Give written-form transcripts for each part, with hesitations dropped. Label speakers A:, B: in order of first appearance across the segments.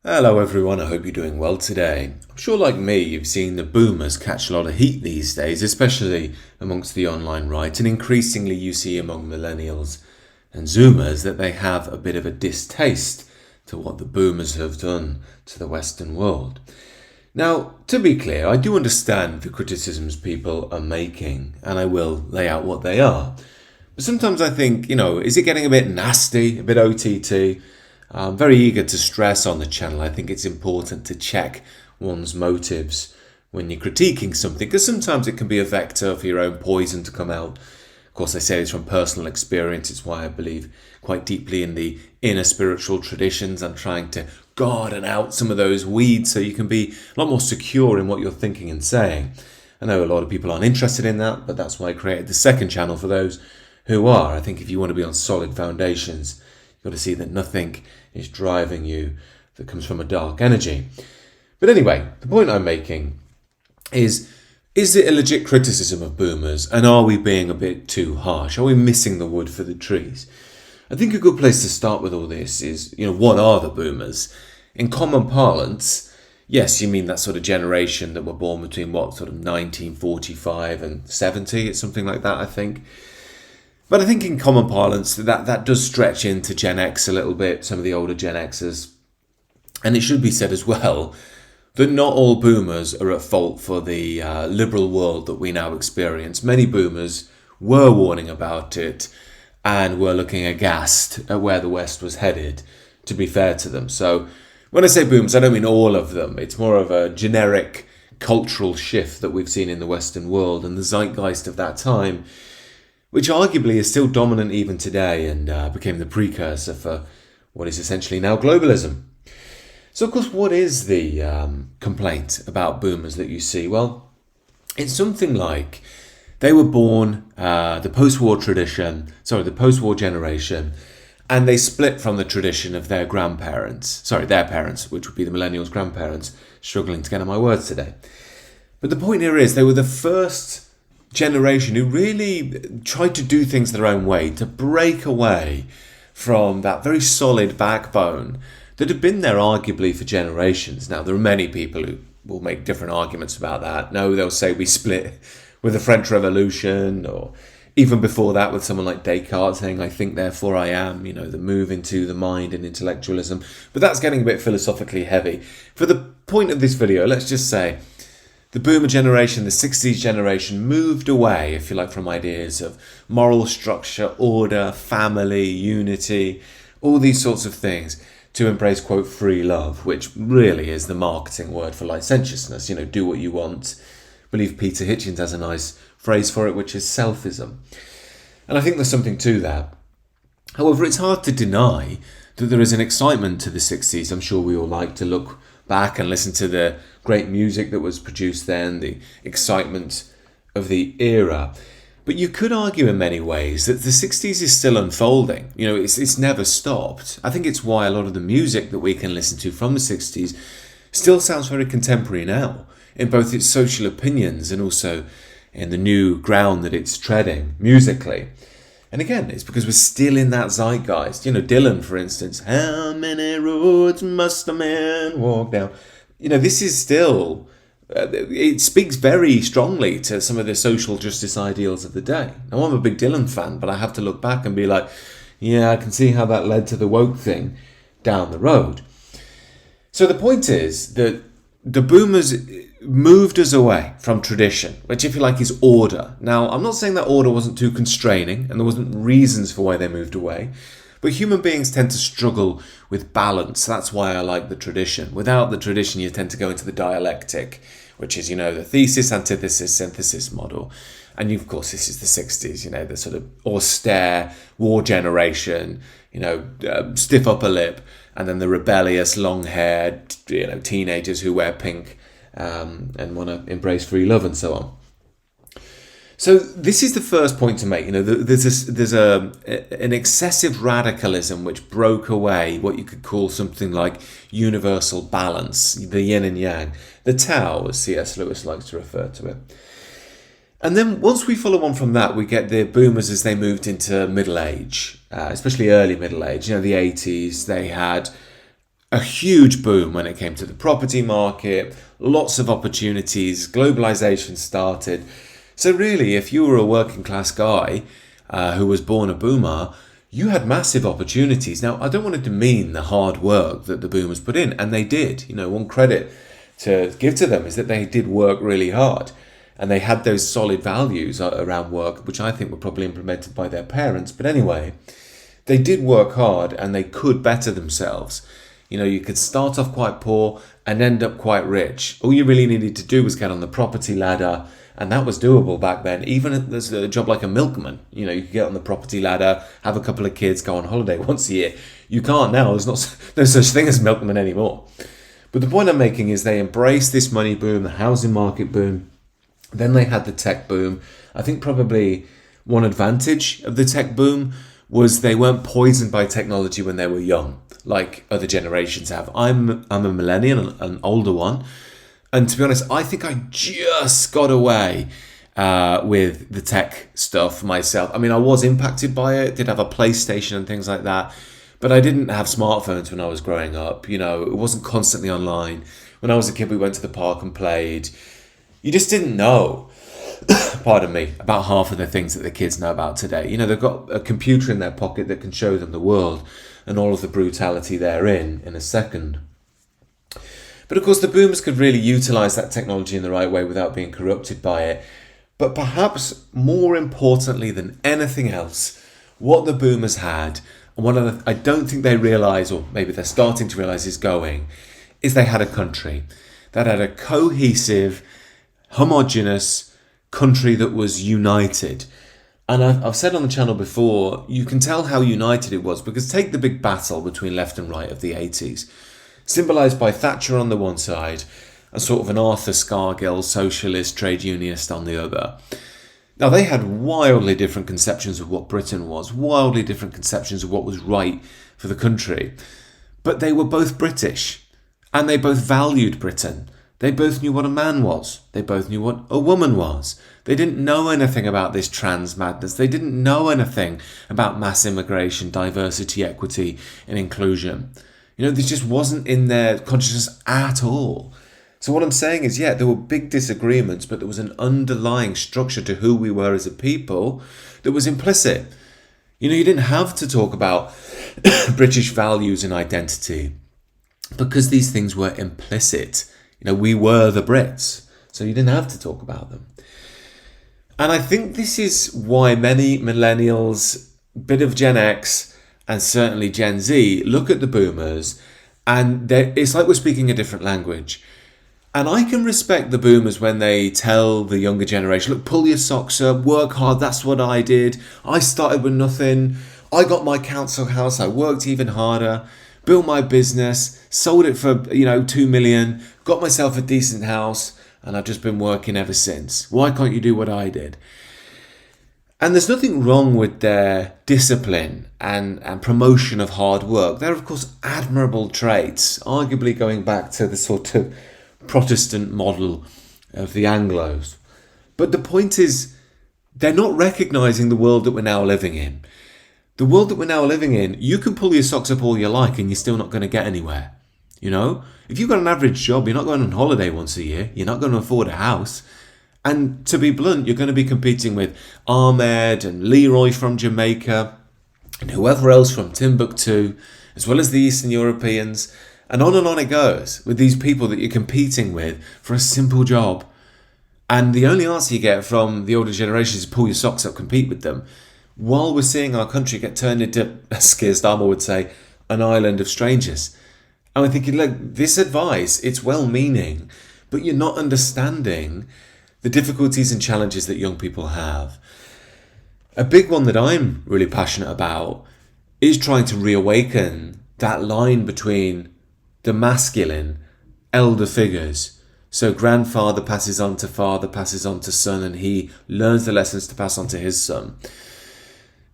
A: Hello everyone, I hope you're doing well today. I'm sure like me, you've seen the boomers catch a lot of heat these days, especially amongst the online right, and increasingly you see among millennials and zoomers that they have a bit of a distaste to what the boomers have done to the Western world. Now, to be clear, I do understand the criticisms people are making, and I will lay out what they are. But sometimes I think, is it getting a bit nasty, a bit OTT? I'm very eager to stress on the channel. I think it's important to check one's motives when you're critiquing something, because sometimes it can be a vector for your own poison to come out. Of course, I say this from personal experience. It's why I believe quite deeply in the inner spiritual traditions and trying to garden out some of those weeds so you can be a lot more secure in what you're thinking and saying. I know a lot of people aren't interested in that, but that's why I created the second channel for those who are. I think if you want to be on solid foundations, you've got to see that nothing is driving you that comes from a dark energy. But anyway, the point I'm making is it a legit criticism of boomers, and are we being a bit too harsh? Are we missing the wood for the trees? I think a good place to start with all this is, what are the boomers? In common parlance, yes, you mean that sort of generation that were born between sort of 1945 and 70, it's something like that, I think. But I think in common parlance, that does stretch into Gen X a little bit, some of the older Gen Xers. And it should be said as well that not all boomers are at fault for the liberal world that we now experience. Many boomers were warning about it and were looking aghast at where the West was headed, to be fair to them. So when I say boomers, I don't mean all of them. It's more of a generic cultural shift that we've seen in the Western world and the zeitgeist of that time, which arguably is still dominant even today and became the precursor for what is essentially now globalism. So, of course, what is the complaint about boomers that you see? Well, it's something like they were born the post-war generation, and they split from the tradition of their parents, which would be the millennials' grandparents, struggling to get on my words today. But the point here is they were the first generation who really tried to do things their own way, to break away from that very solid backbone that had been there arguably for generations. Now, there are many people who will make different arguments about that. No, they'll say we split with the French Revolution, or even before that with someone like Descartes saying, I think, therefore I am, the move into the mind and intellectualism. But that's getting a bit philosophically heavy. For the point of this video, let's just say the boomer generation, the 60s generation, moved away, if you like, from ideas of moral structure, order, family, unity, all these sorts of things, to embrace, quote, free love, which really is the marketing word for licentiousness. Do what you want. I believe Peter Hitchens has a nice phrase for it, which is selfism. And I think there's something to that. However, it's hard to deny that there is an excitement to the 60s. I'm sure we all like to look back and listen to the great music that was produced then, the excitement of the era. But you could argue in many ways that the 60s is still unfolding. It's never stopped. I think it's why a lot of the music that we can listen to from the 60s still sounds very contemporary now, in both its social opinions and also in the new ground that it's treading musically. And again, it's because we're still in that zeitgeist. Dylan, for instance, how many roads must a man walk down? This is still, it speaks very strongly to some of the social justice ideals of the day. Now, I'm a big Dylan fan, but I have to look back and be like, yeah, I can see how that led to the woke thing down the road. So the point is that the boomers moved us away from tradition, which, if you like, is order. Now, I'm not saying that order wasn't too constraining and there wasn't reasons for why they moved away, but human beings tend to struggle with balance. That's why I like the tradition. Without the tradition, you tend to go into the dialectic, which is, the thesis, antithesis, synthesis model. And of course, this is the 60s, the sort of austere war generation, stiff upper lip, and then the rebellious, long-haired, teenagers who wear pink and want to embrace free love and so on. So this is the first point to make. There's an excessive radicalism which broke away what you could call something like universal balance, the yin and yang, the Tao, as C.S. Lewis likes to refer to it. And then once we follow on from that, we get the boomers as they moved into middle age, especially early middle age. The 80s, they had a huge boom when it came to the property market, lots of opportunities, globalization started. So really, if you were a working class guy who was born a boomer, you had massive opportunities. Now, I don't want to demean the hard work that the boomers put in, and they did. One credit to give to them is that they did work really hard, and they had those solid values around work, which I think were probably implemented by their parents. But anyway, they did work hard and they could better themselves. You could start off quite poor and end up quite rich. All you really needed to do was get on the property ladder, and that was doable back then. Even if there's a job like a milkman, you could get on the property ladder, have a couple of kids, go on holiday once a year. You can't now. There's no such thing as milkman anymore. But the point I'm making is they embraced this money boom, the housing market boom. Then they had the tech boom. I think probably one advantage of the tech boom was they weren't poisoned by technology when they were young, like other generations have. I'm a millennial, an older one. And to be honest, I think I just got away with the tech stuff myself. I mean, I was impacted by it, did have a PlayStation and things like that, but I didn't have smartphones when I was growing up. It wasn't constantly online. When I was a kid, we went to the park and played. You just didn't know, pardon me, about half of the things that the kids know about today. They've got a computer in their pocket that can show them the world and all of the brutality therein in a second. But of course, the boomers could really utilize that technology in the right way without being corrupted by it. But perhaps more importantly than anything else, what the boomers had, and what I don't think they realize, or maybe they're starting to realize is they had a country that had a cohesive, homogeneous country that was united. And I've said on the channel before, you can tell how united it was, because take the big battle between left and right of the 80s. Symbolised by Thatcher on the one side and sort of an Arthur Scargill socialist trade unionist on the other. Now, they had wildly different conceptions of what Britain was, wildly different conceptions of what was right for the country. But they were both British, and they both valued Britain. They both knew what a man was. They both knew what a woman was. They didn't know anything about this trans madness. They didn't know anything about mass immigration, diversity, equity, and inclusion. This just wasn't in their consciousness at all. So what I'm saying is, there were big disagreements, but there was an underlying structure to who we were as a people that was implicit. You didn't have to talk about British values and identity because these things were implicit. We were the Brits, so you didn't have to talk about them. And I think this is why many millennials, bit of Gen X, and certainly Gen Z, look at the boomers and it's like we're speaking a different language. And I can respect the boomers when they tell the younger generation, look, pull your socks up, work hard, that's what I did. I started with nothing. I got my council house, I worked even harder, built my business, sold it for 2 million, got myself a decent house, and I've just been working ever since. Why can't you do what I did? And there's nothing wrong with their discipline and promotion of hard work. They're, of course, admirable traits, arguably going back to the sort of Protestant model of the Anglos. But the point is, they're not recognising the world that we're now living in. The world that we're now living in, you can pull your socks up all you like and you're still not going to get anywhere. If you've got an average job, you're not going on holiday once a year, you're not going to afford a house. And to be blunt, you're going to be competing with Ahmed and Leroy from Jamaica and whoever else from Timbuktu, as well as the Eastern Europeans. And on it goes with these people that you're competing with for a simple job. And the only answer you get from the older generation is pull your socks up, compete with them. While we're seeing our country get turned into, as Keir Starmer would say, an island of strangers. And we're thinking, look, this advice, it's well-meaning, but you're not understanding the difficulties and challenges that young people have. A big one that I'm really passionate about is trying to reawaken that line between the masculine elder figures. So grandfather passes on to father, passes on to son, and he learns the lessons to pass on to his son.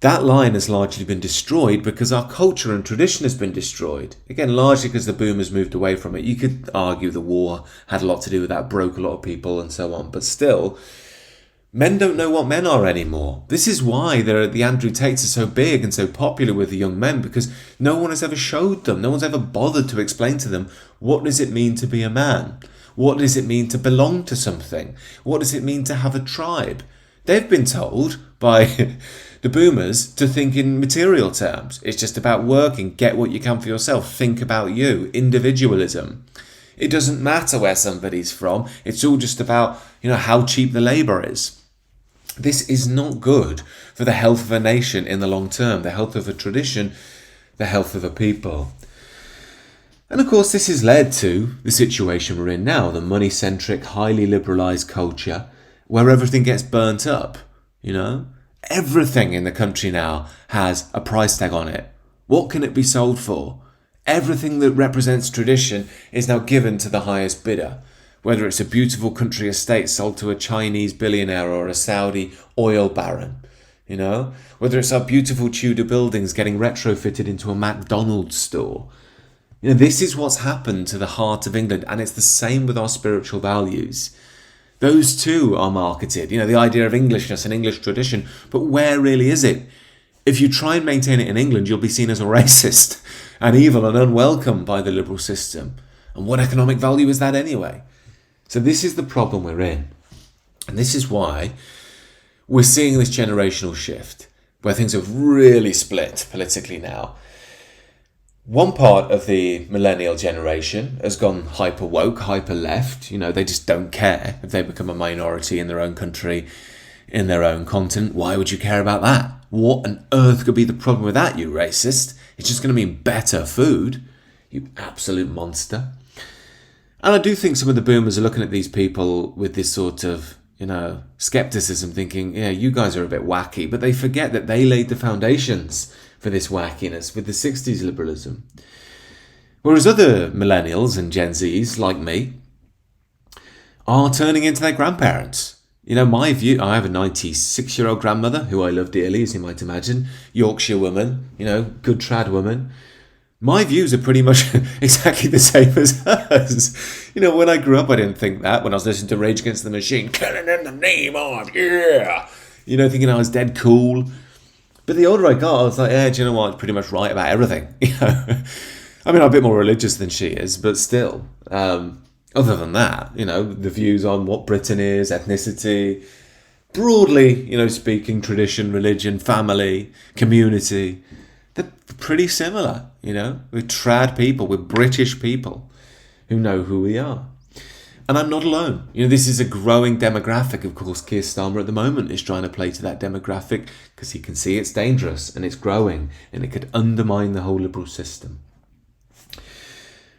A: That line has largely been destroyed because our culture and tradition has been destroyed. Again, largely because the boomers moved away from it. You could argue the war had a lot to do with that, broke a lot of people and so on. But still, Men don't know what men are anymore. This is why the Andrew Tates are so big and so popular with the young men, because no one has ever showed them, no one's ever bothered to explain to them, what does it mean to be a man? What does it mean to belong to something? What does it mean to have a tribe? They've been told by the boomers to think in material terms. It's just about working, get what you can for yourself, think about you, individualism. It doesn't matter where somebody's from. It's all just about, how cheap the labour is. This is not good for the health of a nation in the long term, the health of a tradition, the health of a people. And of course, this has led to the situation we're in now, the money-centric, highly liberalised culture, where everything gets burnt up, Everything in the country now has a price tag on it. What can it be sold for? Everything that represents tradition is now given to the highest bidder. Whether it's a beautiful country estate sold to a Chinese billionaire or a Saudi oil baron, Whether it's our beautiful Tudor buildings getting retrofitted into a McDonald's store. This is what's happened to the heart of England, and it's the same with our spiritual values. Those too are marketed, the idea of Englishness and English tradition, but where really is it? If you try and maintain it in England, you'll be seen as a racist and evil and unwelcome by the liberal system. And what economic value is that anyway? So this is the problem we're in. And this is why we're seeing this generational shift, where things have really split politically now. One part of the millennial generation has gone hyper woke, hyper left. They just don't care if they become a minority in their own country, in their own continent. Why would you care about that? What on earth could be the problem with that, you racist? It's just going to mean better food, you absolute monster. And I do think some of the boomers are looking at these people with this sort of, skepticism, thinking, yeah, you guys are a bit wacky. But they forget that they laid the foundations for this wackiness with the 60s liberalism. Whereas other millennials and Gen Zs, like me, are turning into their grandparents. My view, I have a 96-year-old grandmother who I love dearly, as you might imagine. Yorkshire woman, good trad woman. My views are pretty much exactly the same as hers. When I grew up, I didn't think that. When I was listening to Rage Against the Machine, killing in the name of, yeah, thinking I was dead cool. But the older I got, I was like, yeah, do you know what? I'm pretty much right about everything. I mean, I'm a bit more religious than she is, but still. Other than that, the views on what Britain is, ethnicity, broadly, speaking, tradition, religion, family, community, they're pretty similar, We're trad people, we're British people who know who we are. And I'm not alone. This is a growing demographic. Of course, Keir Starmer at the moment is trying to play to that demographic because he can see it's dangerous and it's growing and it could undermine the whole liberal system.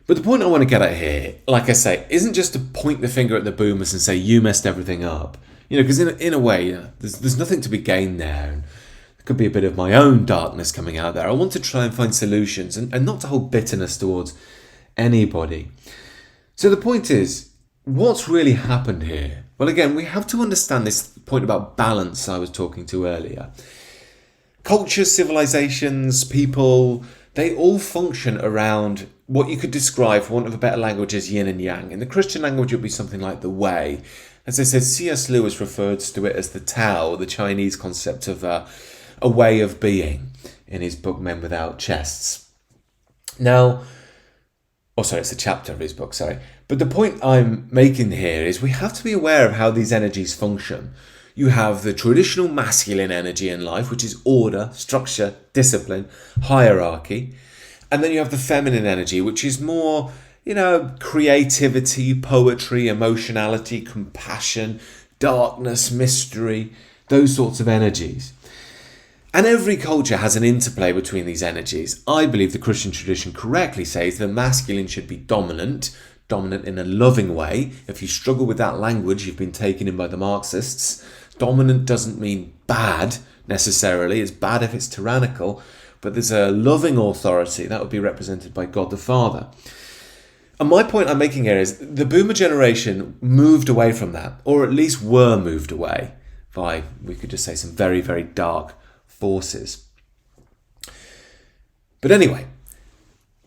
A: But the point I want to get at here, like I say, isn't just to point the finger at the boomers and say, you messed everything up. Because in a way, there's nothing to be gained there. And there could be a bit of my own darkness coming out there. I want to try and find solutions and not to hold bitterness towards anybody. So the point is, what's really happened here? Well, again, we have to understand this point about balance I was talking to earlier. Cultures, civilizations, people, they all function around what you could describe, for want of a better language, as yin and yang. In the Christian language, it would be something like the way. As I said, C.S. Lewis refers to it as the Tao, the Chinese concept of a way of being, in his book Men Without Chests. Now, it's a chapter of his book, sorry. But the point I'm making here is we have to be aware of how these energies function. You have the traditional masculine energy in life, which is order, structure, discipline, hierarchy. And then you have the feminine energy, which is more, creativity, poetry, emotionality, compassion, darkness, mystery, those sorts of energies. And every culture has an interplay between these energies. I believe the Christian tradition correctly says the masculine should be dominant in a loving way. If you struggle with that language, you've been taken in by the Marxists. Dominant doesn't mean bad necessarily. It's bad if it's tyrannical. But there's a loving authority that would be represented by God the Father. And my point I'm making here is the boomer generation moved away from that, or at least were moved away by, we could just say, some very, very dark forces. But anyway,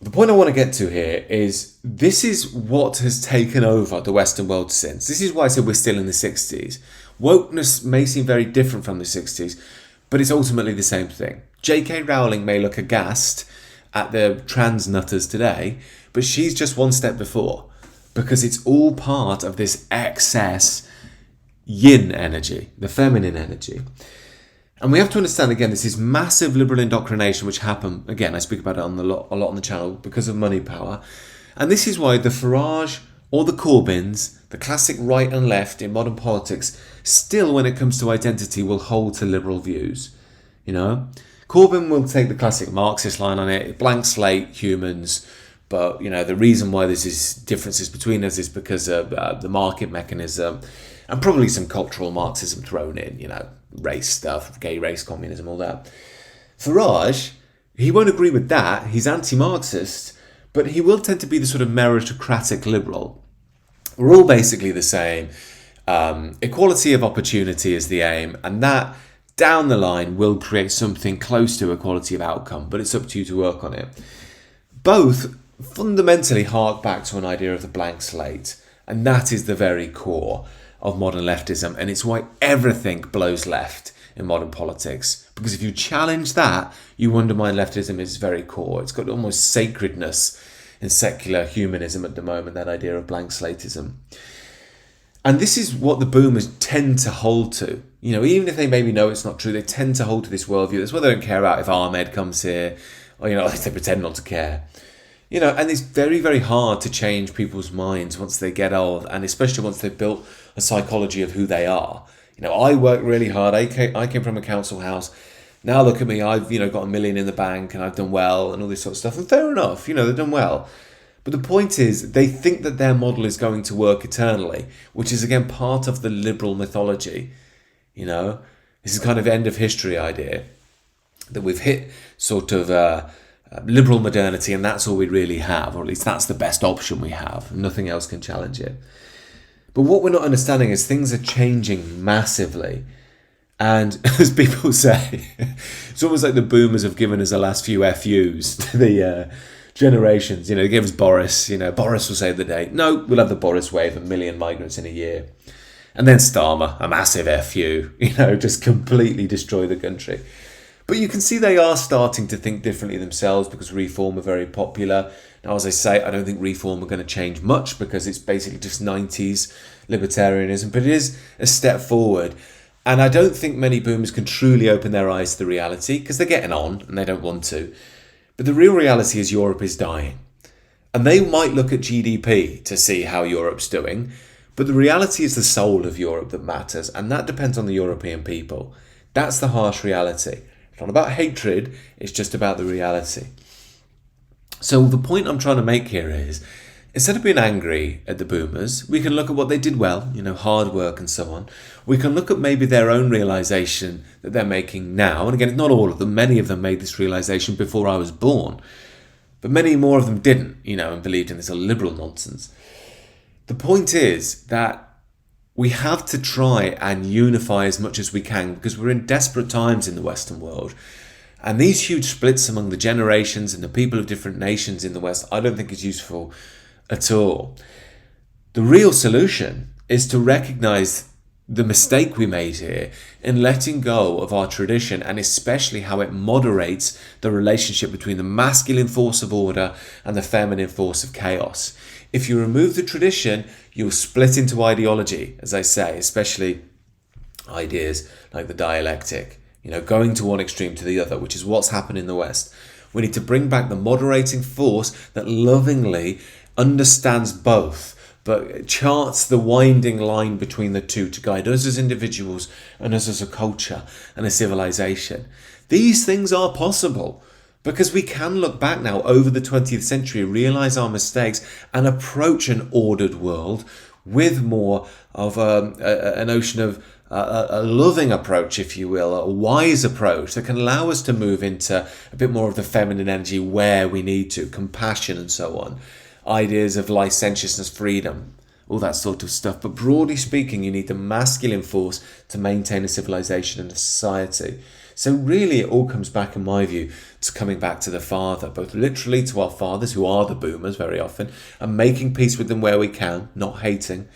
A: the point I want to get to here is this is what has taken over the Western world since. This is why I said we're still in the 60s. Wokeness may seem very different from the 60s, but it's ultimately the same thing. J.K. Rowling may look aghast at the trans nutters today, but she's just one step before, because it's all part of this excess yin energy, the feminine energy. And we have to understand, again, this is massive liberal indoctrination which happened, again, I speak about it a lot on the channel, because of money power. And this is why the Farage or the Corbyns, the classic right and left in modern politics, still, when it comes to identity, will hold to liberal views. You know, Corbyn will take the classic Marxist line on it, blank slate, humans. But, you know, the reason why there's these differences between us is because of the market mechanism and probably some cultural Marxism thrown in, you know, race stuff, gay race, communism, all that. Farage, he won't agree with that. He's anti-Marxist, but he will tend to be the sort of meritocratic liberal. We're all basically the same. Equality of opportunity is the aim, and that down the line will create something close to equality of outcome, but it's up to you to work on it. Both fundamentally hark back to an idea of the blank slate, and that is the very core of modern leftism, and it's why everything blows left in modern politics, because if you challenge that, you undermine leftism at its very core. It's got almost sacredness in secular humanism at the moment, that idea of blank slatism. And this is what the boomers tend to hold to. You know, even if they maybe know it's not true, they tend to hold to this worldview. That's why they don't care about if Ahmed comes here, or, you know, they pretend not to care. You know, and it's very, very hard to change people's minds once they get old, and especially once they've built a psychology of who they are. You know, I worked really hard. I came from a council house. Now look at me. I've, you know, got $1 million in the bank, and I've done well, and all this sort of stuff. And fair enough, you know, they've done well. But the point is, they think that their model is going to work eternally, which is, again, part of the liberal mythology. You know, this is kind of end of history idea that we've hit sort of liberal modernity, and that's all we really have, or at least that's the best option we have. Nothing else can challenge it. But what we're not understanding is things are changing massively. And as people say, it's almost like the boomers have given us the last few FUs to the generations. You know, they gave us Boris. You know, Boris will save the day. No, we'll have the Boris wave, 1 million migrants in a year. And then Starmer, a massive FU, you know, just completely destroy the country. But you can see they are starting to think differently themselves, because Reform are very popular. Now, as I say, I don't think Reform are going to change much, because it's basically just 90s libertarianism, but it is a step forward. And I don't think many boomers can truly open their eyes to the reality, because they're getting on and they don't want to. But the real reality is Europe is dying. And they might look at GDP to see how Europe's doing, but the reality is the soul of Europe that matters, and that depends on the European people. That's the harsh reality. It's not about hatred, it's just about the reality. So the point I'm trying to make here is, instead of being angry at the boomers, we can look at what they did well, you know, hard work and so on. We can look at maybe their own realisation that they're making now. And again, not all of them. Many of them made this realisation before I was born. But many more of them didn't, you know, and believed in this liberal nonsense. The point is that we have to try and unify as much as we can, because we're in desperate times in the Western world. And these huge splits among the generations and the people of different nations in the West, I don't think is useful at all. The real solution is to recognise the mistake we made here in letting go of our tradition, and especially how it moderates the relationship between the masculine force of order and the feminine force of chaos. If you remove the tradition, you'll split into ideology, as I say, especially ideas like the dialectic, you know, going to one extreme to the other, which is what's happened in the West. We need to bring back the moderating force that lovingly understands both, but charts the winding line between the two to guide us as individuals and us as a culture and a civilization. These things are possible, because we can look back now over the 20th century, realise our mistakes, and approach an ordered world with more of a notion of a loving approach, if you will, a wise approach that can allow us to move into a bit more of the feminine energy where we need to, compassion and so on. Ideas of licentiousness, freedom, all that sort of stuff. But broadly speaking, you need the masculine force to maintain a civilization and a society. So really it all comes back, in my view, to coming back to the father, both literally to our fathers, who are the boomers very often, and making peace with them where we can, not hating,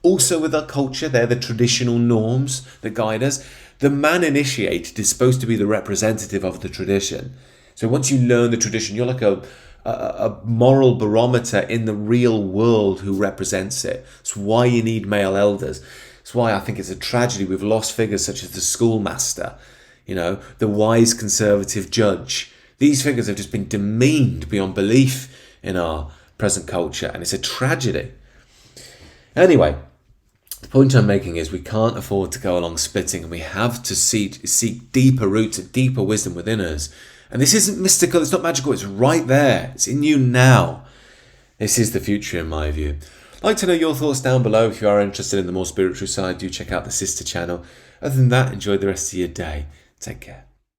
A: Also with our culture, they're the traditional norms that guide us. The man initiated is supposed to be the representative of the tradition. So once you learn the tradition, you're like a moral barometer in the real world who represents it. It's why you need male elders. It's why I think it's a tragedy we've lost figures such as the schoolmaster, the wise conservative judge. These figures have just been demeaned beyond belief in our present culture, and it's a tragedy. Anyway, the point I'm making is we can't afford to go along splitting, and we have to seek deeper roots and deeper wisdom within us. And this isn't mystical, it's not magical, it's right there. It's in you now. This is the future in my view. I'd like to know your thoughts down below. If you are interested in the more spiritual side, do check out the sister channel. Other than that, enjoy the rest of your day. Take care.